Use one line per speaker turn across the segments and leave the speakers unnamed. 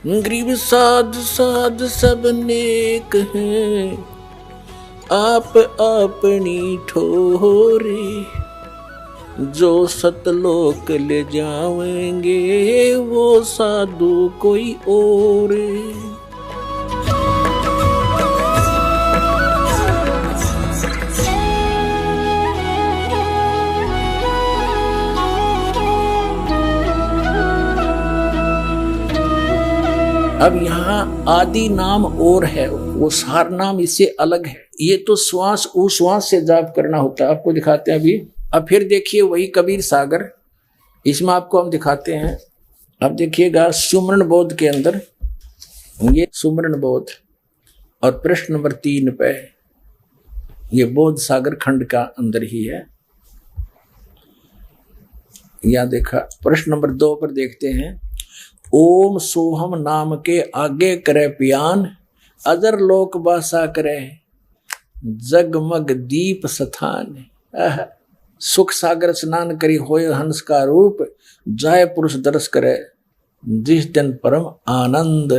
Grieve साध साध सब नेक हैं, आप अपनी ठोरे। जो सतलोक ले जाएंगे वो साधु कोई और। अब यहाँ आदि नाम और है, वो सार नाम इससे अलग है। ये तो श्वास उश्वास से जाप करना होता है, आपको दिखाते हैं अभी। अब फिर देखिए वही कबीर सागर, इसमें आपको हम दिखाते हैं। अब देखिएगा सुमरण बोध के अंदर, ये सुमरण बोध और प्रश्न नंबर 3 पे ये बोध सागर खंड का अंदर ही है। यहाँ देखा प्रश्न नंबर 2 पर देखते हैं। ओम सोहम नाम के आगे करे पियान, अजर लोक बासा करे जगमग दीप स्थान। सुख सागर स्नान करी होय हंस का रूप, जाय पुरुष दर्श करे जिस दिन परम आनंद।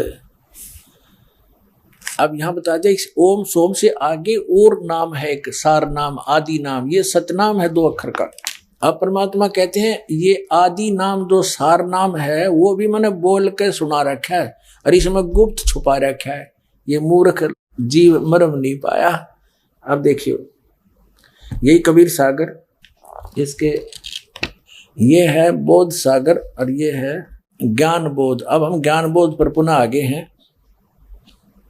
अब यहां बता दिया इस ओम सोम से आगे और नाम है, एक सार नाम आदि नाम, ये सतनाम है 2 अक्षर का। अब परमात्मा कहते हैं ये आदि नाम जो सार नाम है वो भी मैंने बोल के सुना रखा है और इसमें गुप्त छुपा रखा है, ये मूर्ख जीव मर्म नहीं पाया। अब देखिए यही कबीर सागर, इसके ये है बोध सागर और ये है ज्ञान बोध। अब हम ज्ञान बोध पर पुनः आगे हैं।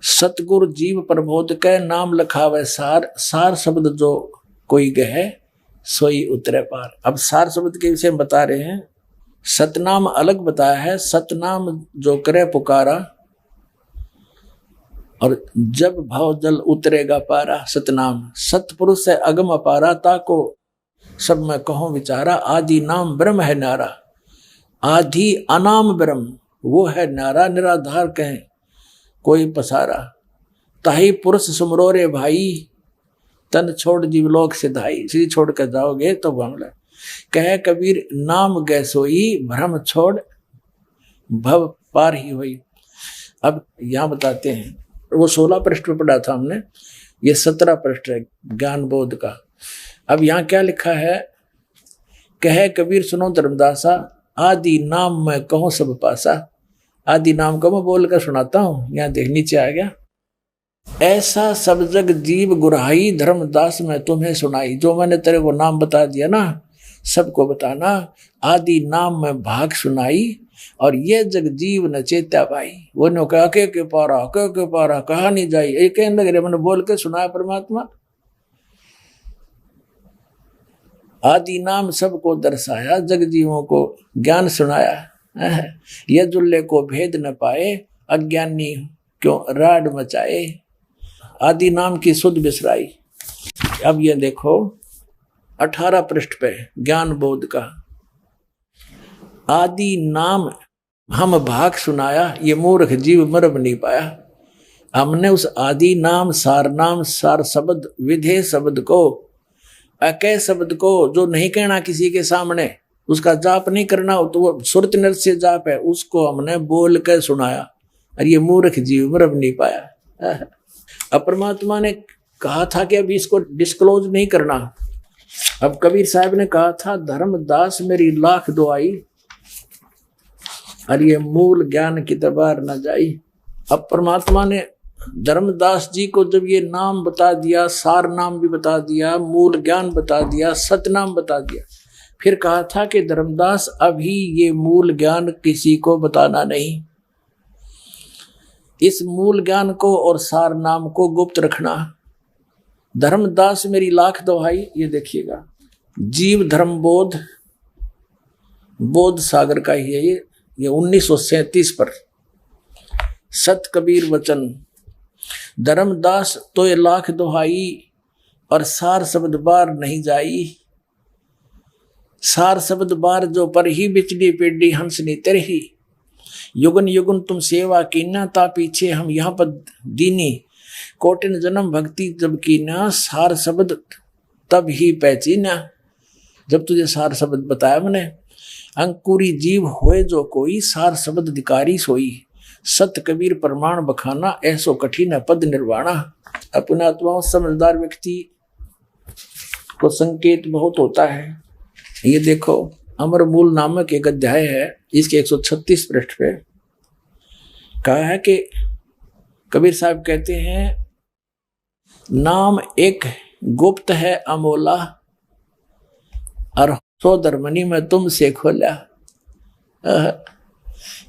सतगुरु जीव प्रबोध के नाम लखावे सार, सार शब्द जो कोई गहे सोई उतरे पार। अब सार शब्द के विषय में बता रहे हैं। सतनाम अलग बताया है, सतनाम जो करे पुकारा और जब भाव जल उतरेगा पारा। सतनाम सतपुरुष है अगम अपारा, ताको सब मैं कहूं विचारा। आदि नाम ब्रह्म है नारा, आदि अनाम ब्रह्म वो है नारा। निराधार कहें कोई पसारा, ताही पुरुष सुमरो रे भाई, तन छोड़ जीवलोक सिधाई। श्री छोड़ कर जाओगे तो मामला कहे कबीर नाम गै सोई, भ्रम छोड़ भव पार ही हुई। अब यहां बताते हैं, वो 16 पृष्ठ में पढ़ा था हमने, ये 17 पृष्ठ है ज्ञान बोध का। अब यहाँ क्या लिखा है, कहे कबीर सुनो धर्मदासा, आदि नाम मैं कहूँ सब पासा। आदि नाम को मैं बोल कर सुनाता हूँ। यहाँ देख नीचे आ गया, ऐसा सब जग जीव गुराई, धर्मदास मैं तुम्हें सुनाई। जो मैंने तेरे को नाम बता दिया ना, सबको बताना। आदि नाम में भाग सुनाई और ये जग जीव न चेता भाई। वो ने कहा के पारा कहा नहीं जाई, ये कहने लगे मैंने बोल के सुनाया परमात्मा। आदि नाम सबको दर्शाया, जग जीवों को ज्ञान सुनाया। ये जुल्ले को भेद न पाए, अज्ञानी क्यों राड मचाए। आदि नाम की सुध बिसराई। अब ये देखो 18 पृष्ठ पे ज्ञान बोध का, आदि नाम हम भाग सुनाया, ये मूर्ख जीव मर्म नहीं पाया। हमने उस आदि नाम सार शब्द विधेय शब्द को, अकय शब्द को जो नहीं कहना किसी के सामने, उसका जाप नहीं करना तो वो सुरत नृत्य जाप है, उसको हमने बोल कर सुनाया और ये मूर्ख जीव मर्म नहीं पाया। अब परमात्मा ने कहा था कि अभी इसको डिस्क्लोज नहीं करना। अब कबीर साहब ने कहा था धर्मदास मेरी लाख दुआई, और ये मूल ज्ञान की दबार न जाई। अब परमात्मा ने धर्मदास जी को जब ये नाम बता दिया, सार नाम भी बता दिया, मूल ज्ञान बता दिया, सतनाम बता दिया, फिर कहा था कि धर्मदास अभी ये मूल ज्ञान किसी को बताना नहीं। इस मूल ज्ञान को और सार नाम को गुप्त रखना। धर्मदास मेरी लाख दुहाई। ये देखिएगा जीव धर्म बोध, बोध सागर का ही है ये 1937 पर। सत कबीर वचन, धर्मदास तो ये लाख दुहाई और सार शब्द बार नहीं जाई। सार शब्द बार जो पर ही बिचड़ी पेड़ी हंसनी तरही। युगन युगन तुम सेवा कीना, ता पीछे हम यहाँ पर दीनी। कोटिन जन्म भक्ति जब कीना, सार शब्द तब ही पहचीना। जब तुझे सार शब्द बताया मैंने, अंकुरी जीव होए जो कोई, सार शब्द अधिकारी सोई। सत कबीर प्रमाण बखाना, ऐसो कठिन है पद निर्वाणा। अपने आत्माओं समझदार व्यक्ति को संकेत बहुत होता है। ये देखो अमर मूल नामक एक अध्याय है, इसके 136 पृष्ठ पे कहा है कि कबीर साहब कहते हैं नाम एक गुप्त है अमोला, और सो धर्मनी में तुमसे खोला।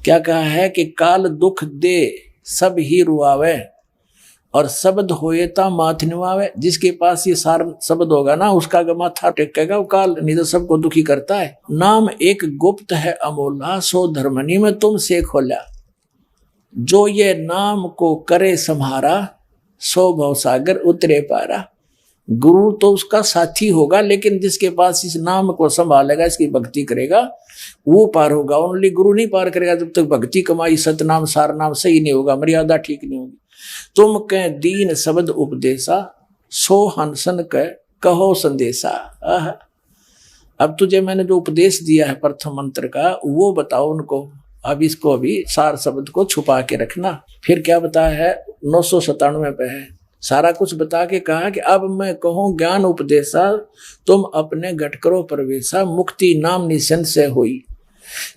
क्या कहा है कि काल दुख दे सब ही रुआवे, और शब्द होए ता माथ निवावे। जिसके पास ये सार शब्द होगा ना, उसका माथा टेकेगा वो काल, नहीं तो सबको दुखी करता है। नाम एक गुप्त है अमोला, सो धर्मनी में तुमसे खोला। जो ये नाम को करे सम्हारा, सो भवसागर उतरे पारा। गुरु तो उसका साथी होगा, लेकिन जिसके पास इस नाम को संभालेगा, इसकी भक्ति करेगा, वो पार होगा। ओनली गुरु नहीं पार करेगा जब तक भक्ति कमाई सतनाम सार नाम सही नहीं होगा, मर्यादा ठीक नहीं होगी। तुम कह दीन शब्द उपदेशा, सो हंसन कहो संदेशा। अब तुझे मैंने जो उपदेश दिया है प्रथम मंत्र का, वो बताओ उनको। अब इसको अभी सार शब्द को छुपा के रखना। फिर क्या बताया है, 997 पे है, सारा कुछ बता के कहा कि अब मैं कहूँ ज्ञान उपदेशा, तुम अपने घट करो प्रवेशा। मुक्ति नाम निसंशय हुई,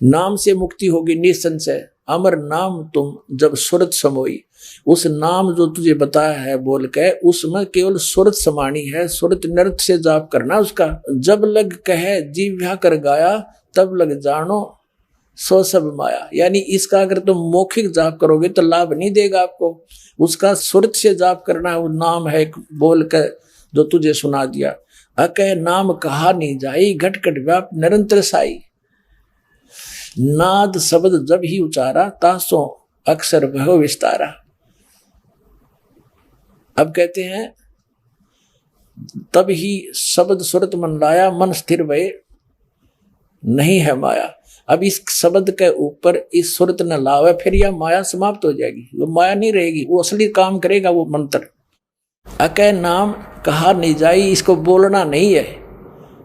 नाम से मुक्ति होगी निसंशय। अमर नाम तुम जब सुरत समोई, उस नाम जो तुझे बताया है बोल के, उसमें केवल सुरत समानी है। सुरत नृत्य से जाप करना उसका। जब लग कहे जीव्या कर गाया, तब लग जानो सो सब माया। यानी इसका अगर तुम मौखिक जाप करोगे तो लाभ नहीं देगा आपको, उसका सुरत से जाप करना है। वो नाम है बोल कर जो तुझे सुना दिया। अकह नाम कहा नहीं जाई, घट घट व्याप निरंतर साई। नाद शब्द जब ही उचारा, तासो अक्षर भव विस्तारा। अब कहते हैं तब ही शब्द सुरत मन लाया, मन स्थिर भय नहीं है माया। अब इस शब्द के ऊपर इस सुरत न लावे, फिर यह माया समाप्त हो जाएगी, वो माया नहीं रहेगी, वो असली काम करेगा वो मंत्र। अकह नाम कहा नहीं जाई, इसको बोलना नहीं है,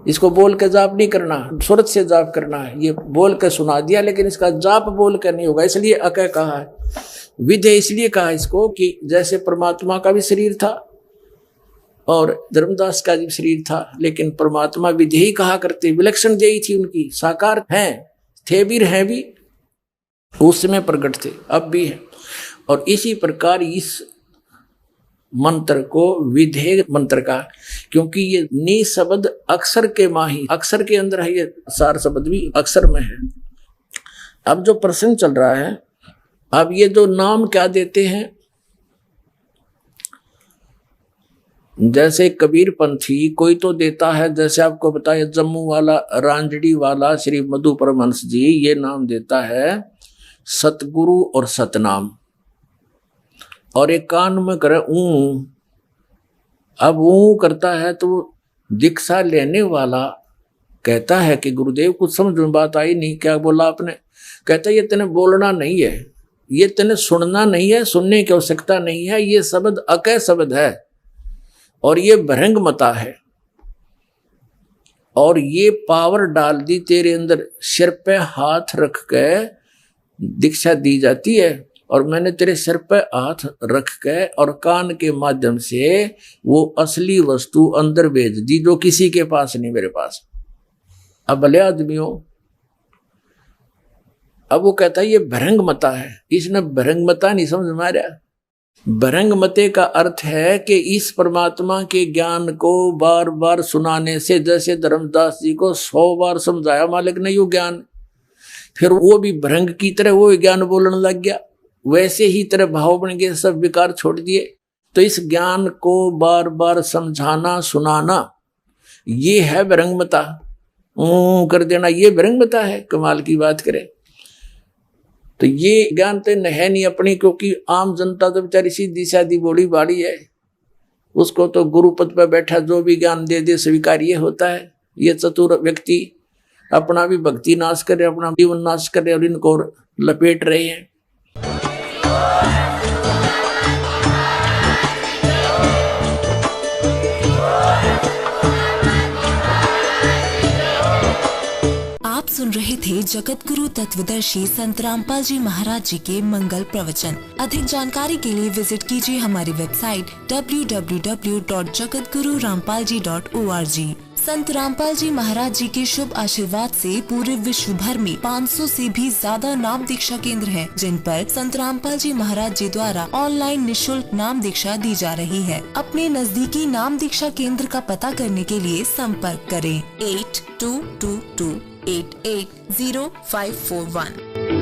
इसको बोल के जाप नहीं करना, सुरत से जाप करना है। ये बोल के सुना दिया, लेकिन इसका जाप बोल कर नहीं होगा, इसलिए अकह कहा है। विधेय इसलिए कहा इसको कि जैसे परमात्मा का भी शरीर था और धर्मदास का भी शरीर था, लेकिन परमात्मा विधेय कहा करते, विलक्षण देही थी उनकी, साकार हैं, थे भी हैं भी, उस समय प्रकट थे, अब भी है। और इसी प्रकार इस मंत्र को विधेय मंत्र का, क्योंकि ये नी शब्द अक्षर के माही, अक्षर के अंदर है, ये सार शब्द भी अक्षर में है। अब जो प्रश्न चल रहा है, अब ये जो नाम क्या देते हैं, जैसे कबीर पंथी कोई तो देता है, जैसे आपको बताया जम्मू वाला रांजड़ी वाला श्री मधु परमहंस जी, ये नाम देता है सतगुरु और सतनाम, और एक कान में करे ऊ। अब ऊ करता है तो दीक्षा लेने वाला कहता है कि गुरुदेव कुछ समझ में बात आई नहीं, क्या बोला आपने? कहता है ये तेने बोलना नहीं है, ये तेने सुनना नहीं है, सुनने की आवश्यकता नहीं है, ये शब्द अकह शब्द है और ये भरंग मता है, और ये पावर डाल दी तेरे अंदर, सिर पे हाथ रख के दीक्षा दी जाती है, और मैंने तेरे सिर पे हाथ रख के और कान के माध्यम से वो असली वस्तु अंदर भेज दी जो किसी के पास नहीं, मेरे पास। अब भले आदमी हो, अब वो कहता है ये भरंग मता है, इसने भरंग मता नहीं समझ में आ रहा। भरंग मते का अर्थ है कि इस परमात्मा के ज्ञान को बार बार सुनाने से, जैसे धर्मदास जी को 100 बार समझाया मालिक ने यो ज्ञान, फिर वो भी भरंग की तरह वो ज्ञान बोलने लग गया, वैसे ही तरह भाव बन गए, सब विकार छोड़ दिए। तो इस ज्ञान को बार बार समझाना सुनाना, ये है भरंगमता। कर देना ये भरंगमता है, कमाल की बात करें तो ये ज्ञान तो है नहीं अपनी, क्योंकि आम जनता तो बेचारी सीधी सादी बोली बाड़ी है, उसको तो गुरु पद पर बैठा जो भी ज्ञान दे दे स्वीकार्य होता है। ये चतुर व्यक्ति अपना भी भक्ति नाश कर रहे, अपना जीवन नाश कर रहे और इनको लपेट रहे हैं।
आप सुन रहे थे जगत गुरु तत्वदर्शी संत रामपाल जी महाराज जी के मंगल प्रवचन। अधिक जानकारी के लिए विजिट कीजिए हमारी वेबसाइट www.jagatgururampalji.org। संत रामपाल जी महाराज जी के शुभ आशीर्वाद से पूरे विश्व भर में 500 से भी ज्यादा नाम दीक्षा केंद्र हैं, जिन पर संत रामपाल जी महाराज जी द्वारा ऑनलाइन निशुल्क नाम दीक्षा दी जा रही है। अपने नजदीकी नाम दीक्षा केंद्र का पता करने के लिए संपर्क करें 8222880541।